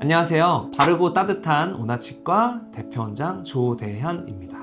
안녕하세요. 바르고 따뜻한 오나치과 대표원장 조대현입니다.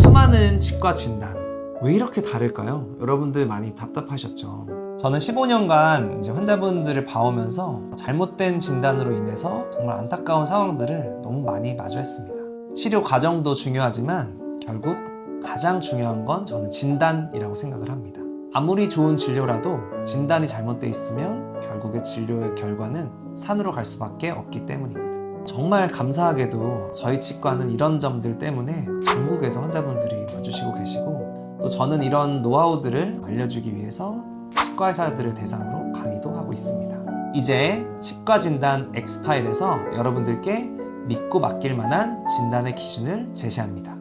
수많은 치과 진단, 왜 이렇게 다를까요? 여러분들 많이 답답하셨죠? 저는 15년간 이제 환자분들을 봐오면서 잘못된 진단으로 인해서 정말 안타까운 상황들을 너무 많이 마주했습니다. 치료 과정도 중요하지만 결국 가장 중요한 건 저는 진단이라고 생각을 합니다. 아무리 좋은 진료라도 진단이 잘못되어 있으면 결국의 진료의 결과는 산으로 갈 수밖에 없기 때문입니다. 정말 감사하게도 저희 치과는 이런 점들 때문에 전국에서 환자분들이 와주시고 계시고, 또 저는 이런 노하우들을 알려주기 위해서 치과 의사들을 대상으로 강의도 하고 있습니다. 이제 치과 진단 엑스파일에서 여러분들께 믿고 맡길 만한 진단의 기준을 제시합니다.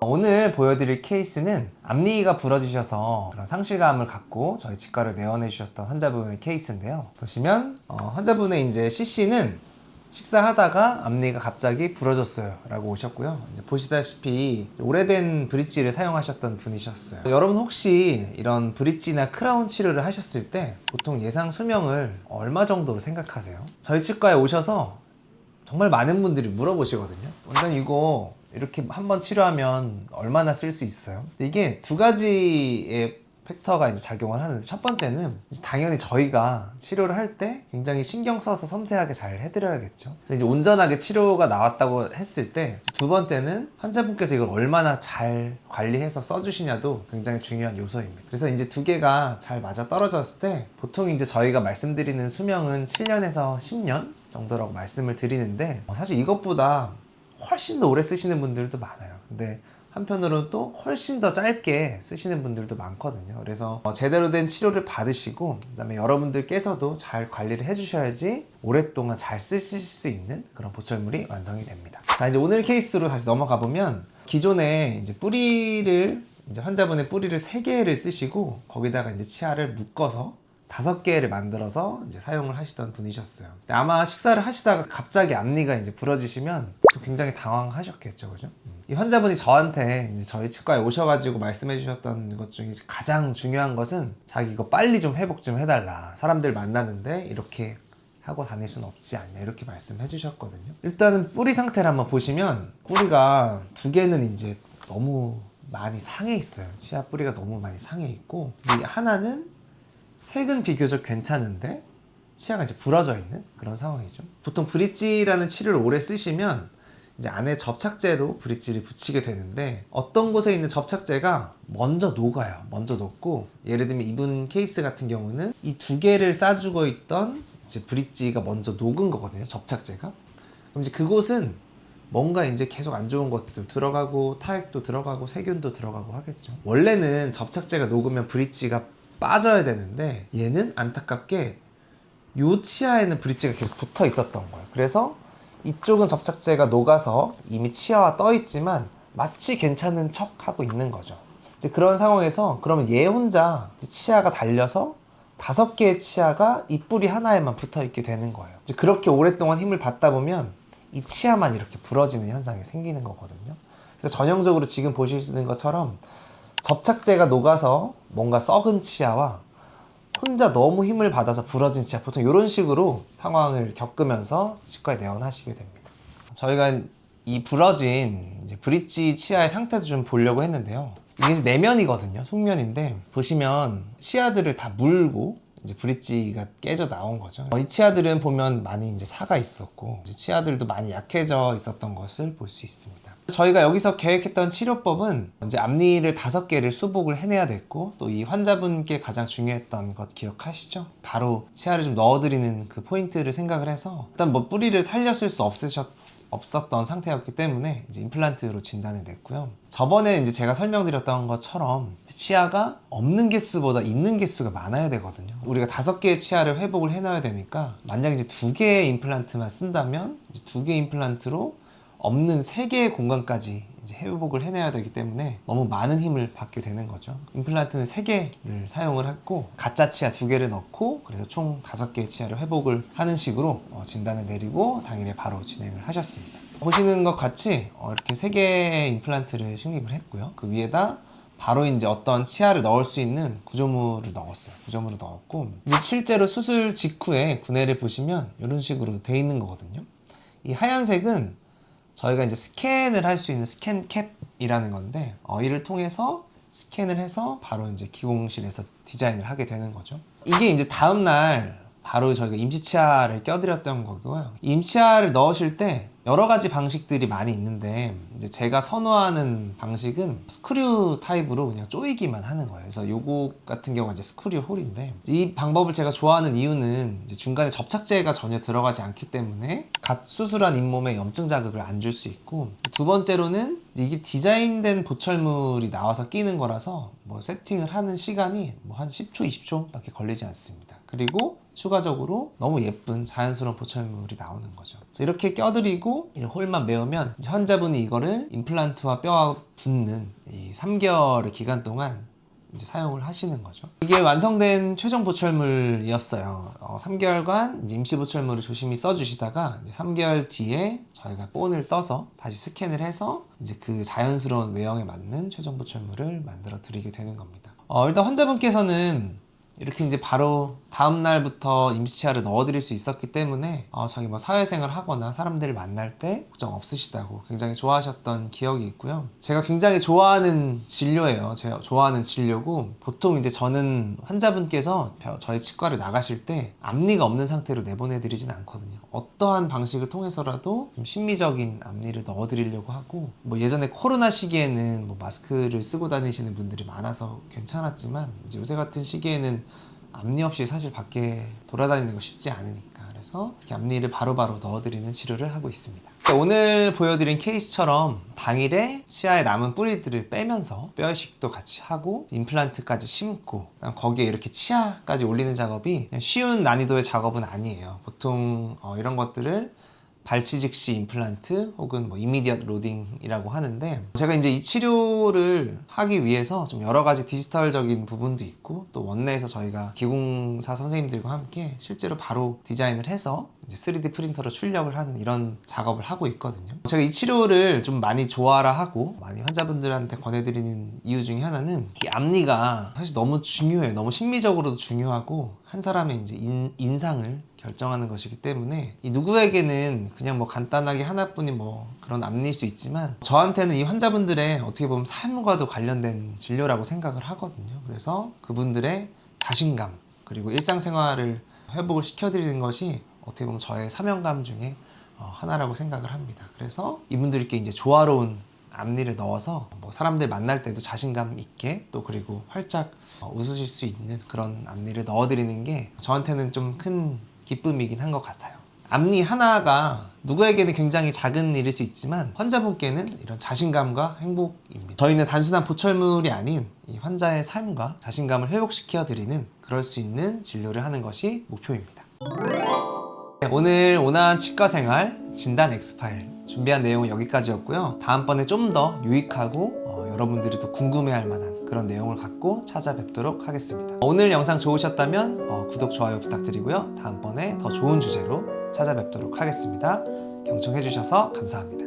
오늘 보여드릴 케이스는 앞니가 부러지셔서 그런 상실감을 갖고 저희 치과를 내원해 주셨던 환자분의 케이스인데요. 보시면 환자분의 이제 CC는 식사하다가 앞니가 갑자기 부러졌어요 라고 오셨고요. 이제 보시다시피 오래된 브릿지를 사용하셨던 분이셨어요. 여러분 혹시 이런 브릿지나 크라운 치료를 하셨을 때 보통 예상 수명을 얼마 정도로 생각하세요? 저희 치과에 오셔서 정말 많은 분들이 물어보시거든요. 원장님 이거 이렇게 한번 치료하면 얼마나 쓸 수 있어요? 이게 두 가지의 팩터가 이제 작용을 하는데, 첫 번째는 당연히 저희가 치료를 할 때 굉장히 신경 써서 섬세하게 잘 해드려야겠죠. 그래서 이제 온전하게 치료가 나왔다고 했을 때, 두 번째는 환자분께서 이걸 얼마나 잘 관리해서 써주시냐도 굉장히 중요한 요소입니다. 그래서 이제 두 개가 잘 맞아 떨어졌을 때 보통 이제 저희가 말씀드리는 수명은 7년에서 10년 정도라고 말씀을 드리는데, 사실 이것보다 훨씬 더 오래 쓰시는 분들도 많아요. 근데 한편으로는 또 훨씬 더 짧게 쓰시는 분들도 많거든요. 그래서 제대로 된 치료를 받으시고, 그다음에 여러분들께서도 잘 관리를 해주셔야지 오랫동안 잘 쓰실 수 있는 그런 보철물이 완성이 됩니다. 자, 이제 오늘 케이스로 다시 넘어가 보면, 기존에 이제 뿌리를, 이제 환자분의 뿌리를 3개를 쓰시고 거기다가 이제 치아를 묶어서 5개를 만들어서 이제 사용을 하시던 분이셨어요. 아마 식사를 하시다가 갑자기 앞니가 이제 부러지시면 굉장히 당황하셨겠죠, 그죠? 이 환자분이 저한테 이제 저희 치과에 오셔가지고 말씀해 주셨던 것 중에 가장 중요한 것은, 자기 이거 빨리 좀 회복 좀 해달라. 사람들 만나는데 이렇게 하고 다닐 수는 없지 않냐, 이렇게 말씀해 주셨거든요. 일단은 뿌리 상태를 한번 보시면, 뿌리가 2개는 이제 너무 많이 상해 있어요. 치아 뿌리가 너무 많이 상해 있고, 이제 하나는 색은 비교적 괜찮은데 치아가 이제 부러져 있는 그런 상황이죠. 보통 브릿지라는 치료를 오래 쓰시면 이제 안에 접착제로 브릿지를 붙이게 되는데, 어떤 곳에 있는 접착제가 먼저 녹아요. 먼저 녹고, 예를 들면 이분 케이스 같은 경우는 이 2개를 싸주고 있던 이제 브릿지가 먼저 녹은 거거든요, 접착제가. 그럼 이제 그곳은 뭔가 이제 계속 안 좋은 것들도 들어가고 타액도 들어가고 세균도 들어가고 하겠죠. 원래는 접착제가 녹으면 브릿지가 빠져야 되는데, 얘는 안타깝게 요 치아에는 브릿지가 계속 붙어 있었던 거예요. 그래서 이쪽은 접착제가 녹아서 이미 치아와 떠 있지만 마치 괜찮은 척 하고 있는 거죠. 이제 그런 상황에서 그러면 얘 혼자 치아가 달려서 5개의 치아가 이 뿌리 하나에만 붙어 있게 되는 거예요. 이제 그렇게 오랫동안 힘을 받다 보면 이 치아만 이렇게 부러지는 현상이 생기는 거거든요. 그래서 전형적으로 지금 보시는 것처럼 접착제가 녹아서 뭔가 썩은 치아와 혼자 너무 힘을 받아서 부러진 치아, 보통 이런 식으로 상황을 겪으면서 치과에 내원하시게 됩니다. 저희가 이 부러진 이제 브릿지 치아의 상태도 좀 보려고 했는데요. 이게 내면이거든요. 속면인데 보시면 치아들을 다 물고 이제 브릿지가 깨져 나온 거죠. 이 치아들은 보면 많이 이제 사가 있었고, 이제 치아들도 많이 약해져 있었던 것을 볼 수 있습니다. 저희가 여기서 계획했던 치료법은 이제 앞니를 5개를 수복을 해내야 됐고, 또 이 환자분께 가장 중요했던 것 기억하시죠? 바로 치아를 좀 넣어드리는 그 포인트를 생각을 해서, 일단 뭐 뿌리를 살렸을 수 없었던 상태였기 때문에 이제 임플란트로 진단을 냈고요. 저번에 이제 제가 설명드렸던 것처럼 치아가 없는 개수보다 있는 개수가 많아야 되거든요. 우리가 5개의 치아를 회복을 해놔야 되니까, 만약 이제 2개의 임플란트만 쓴다면 이제 2개의 임플란트로 없는 3개의 공간까지 이제 회복을 해내야 되기 때문에 너무 많은 힘을 받게 되는 거죠. 임플란트는 3개를 사용을 했고, 가짜 치아 2개를 넣고, 그래서 총 5개의 치아를 회복을 하는 식으로 진단을 내리고 당일에 바로 진행을 하셨습니다. 보시는 것 같이 이렇게 3개의 임플란트를 식립을 했고요. 그 위에다 바로 이제 어떤 치아를 넣을 수 있는 구조물을 넣었어요. 구조물을 넣었고 이제 실제로 수술 직후에 구내를 보시면 이런 식으로 돼 있는 거거든요. 이 하얀색은 저희가 이제 스캔을 할 수 있는 스캔 캡이라는 건데 이를 통해서 스캔을 해서 바로 이제 기공실에서 디자인을 하게 되는 거죠. 이게 이제 다음날 바로 저희가 임시치아를 껴드렸던 거고요. 임시치아를 넣으실 때 여러 가지 방식들이 많이 있는데 이제 제가 선호하는 방식은 스크류 타입으로 그냥 조이기만 하는 거예요. 그래서 요거 같은 경우가 이제 스크류 홀인데 이 방법을 제가 좋아하는 이유는 이제 중간에 접착제가 전혀 들어가지 않기 때문에 갓 수술한 잇몸에 염증 자극을 안 줄 수 있고, 두 번째로는 이게 디자인된 보철물이 나와서 끼는 거라서 뭐 세팅을 하는 시간이 뭐 한 10초, 20초 밖에 걸리지 않습니다. 그리고 추가적으로 너무 예쁜 자연스러운 보철물이 나오는 거죠. 이렇게 껴드리고 이 홀만 메우면 이제 환자분이 이거를 임플란트와 뼈와 붙는 이 3개월의 기간 동안 이제 사용을 하시는 거죠. 이게 완성된 최종 보철물이었어요. 3개월간 이제 임시 보철물을 조심히 써주시다가 이제 3개월 뒤에 저희가 본을 떠서 다시 스캔을 해서 이제 그 자연스러운 외형에 맞는 최종 보철물을 만들어 드리게 되는 겁니다. 일단 환자분께서는 이렇게 이제 바로 다음 날부터 임시치아를 넣어드릴 수 있었기 때문에 자기 뭐 사회생활 하거나 사람들을 만날 때 걱정 없으시다고 굉장히 좋아하셨던 기억이 있고요. 제가 굉장히 좋아하는 진료예요. 제가 좋아하는 진료고, 보통 이제 저는 환자분께서 저희 치과를 나가실 때 앞니가 없는 상태로 내보내드리진 않거든요. 어떠한 방식을 통해서라도 좀 심미적인 앞니를 넣어드리려고 하고, 뭐 예전에 코로나 시기에는 뭐 마스크를 쓰고 다니시는 분들이 많아서 괜찮았지만 이제 요새 같은 시기에는 앞니 없이 사실 밖에 돌아다니는 거 쉽지 않으니까, 그래서 이렇게 앞니를 바로바로 넣어드리는 치료를 하고 있습니다. 오늘 보여드린 케이스처럼 당일에 치아에 남은 뿌리들을 빼면서 뼈 이식도 같이 하고 임플란트까지 심고 거기에 이렇게 치아까지 올리는 작업이 그냥 쉬운 난이도의 작업은 아니에요. 보통 이런 것들을 발치 즉시 임플란트 혹은 뭐 이미디엇 로딩이라고 하는데, 제가 이제 이 치료를 하기 위해서 좀 여러 가지 디지털적인 부분도 있고, 또 원내에서 저희가 기공사 선생님들과 함께 실제로 바로 디자인을 해서 이제 3D 프린터로 출력을 하는 이런 작업을 하고 있거든요. 제가 이 치료를 좀 많이 좋아라 하고 많이 환자분들한테 권해드리는 이유 중에 하나는 이 앞니가 사실 너무 중요해요. 너무 심미적으로도 중요하고 한 사람의 이제 인상을 결정하는 것이기 때문에 이 누구에게는 그냥 뭐 간단하게 하나뿐인 뭐 그런 앞니일 수 있지만, 저한테는 이 환자분들의 어떻게 보면 삶과도 관련된 진료라고 생각을 하거든요. 그래서 그분들의 자신감 그리고 일상생활을 회복을 시켜드리는 것이 어떻게 보면 저의 사명감 중에 하나라고 생각을 합니다. 그래서 이분들께 이제 조화로운 앞니를 넣어서 뭐 사람들 만날 때도 자신감 있게, 또 그리고 활짝 웃으실 수 있는 그런 앞니를 넣어드리는 게 저한테는 좀 큰 기쁨이긴 한 것 같아요. 앞니 하나가 누구에게는 굉장히 작은 일일 수 있지만 환자분께는 이런 자신감과 행복입니다. 저희는 단순한 보철물이 아닌 이 환자의 삶과 자신감을 회복시켜 드리는, 그럴 수 있는 진료를 하는 것이 목표입니다. 오늘 온화한 치과 생활 진단 엑스파일 준비한 내용은 여기까지였고요. 다음번에 좀 더 유익하고 여러분들이 더 궁금해할 만한 그런 내용을 갖고 찾아뵙도록 하겠습니다. 오늘 영상 좋으셨다면 구독, 좋아요 부탁드리고요. 다음번에 더 좋은 주제로 찾아뵙도록 하겠습니다. 경청해주셔서 감사합니다.